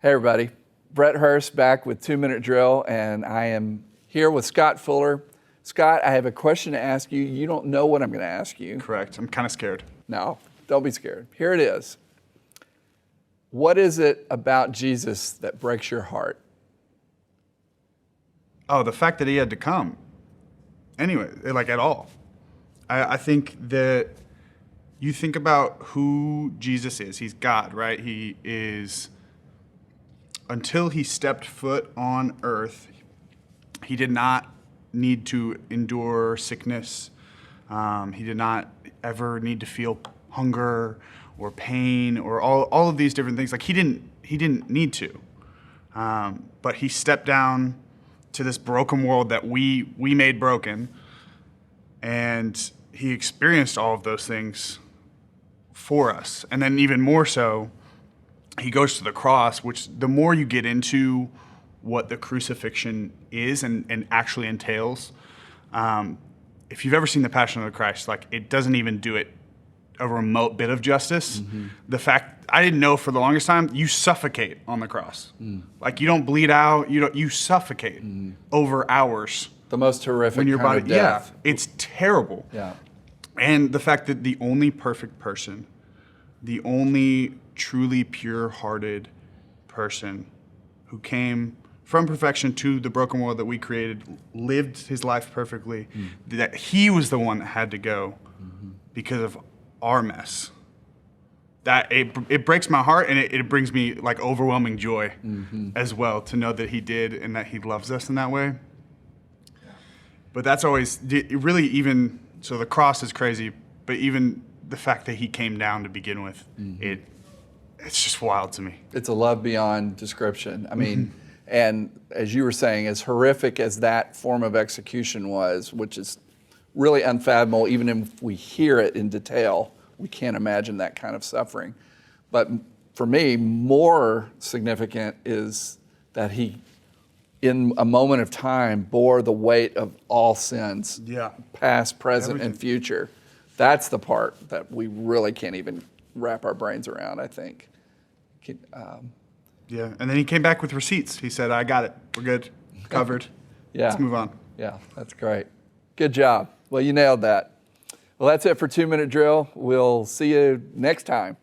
Hey everybody, Brett Hurst back with 2 Minute Drill, and I am here with Scott Fuller. Scott, I have a question to ask you. You don't know what I'm going to ask you. Correct. I'm kind of scared. No, don't be scared. Here it is. What is it about Jesus that breaks your heart? Oh, the fact that he had to come. Anyway, like at all. I think that you think about who Jesus is. He's God, right? He is, until he stepped foot on earth, he did not need to endure sickness. He did not ever need to feel hunger or pain or all of these different things. Like he didn't need to. But he stepped down to this broken world that we made broken, and he experienced all of those things for us. And then even more so, he goes to the cross, which the more you get into what the crucifixion is and actually entails, if you've ever seen The Passion of the Christ, like it doesn't even do it a remote bit of justice. Mm-hmm. The fact, I didn't know for the longest time, you suffocate on the cross. Mm. Like you don't bleed out, you suffocate over hours. The most horrific when your kind body, of death. Yeah, it's terrible. Yeah. And the fact that the only perfect person, the only truly pure-hearted person who came from perfection to the broken world that we created, lived his life perfectly, that he was the one that had to go because of our mess. That it breaks my heart, and it brings me like overwhelming joy as well to know that he did and that he loves us in that way. But that's always really, even so the cross is crazy, but even the fact that he came down to begin with, it's just wild to me. It's a love beyond description. I mean, and as you were saying, as horrific as that form of execution was, which is really unfathomable, even if we hear it in detail, we can't imagine that kind of suffering. But for me, more significant is that he, in a moment of time, bore the weight of all sins, past, present, and future. That's the part that we really can't even wrap our brains around, I think. Yeah, and then he came back with receipts. He said, I got it. We're good. Covered. Yeah. Let's move on. Yeah, that's great. Good job. Well, you nailed that. Well, that's it for 2 Minute Drill. We'll see you next time.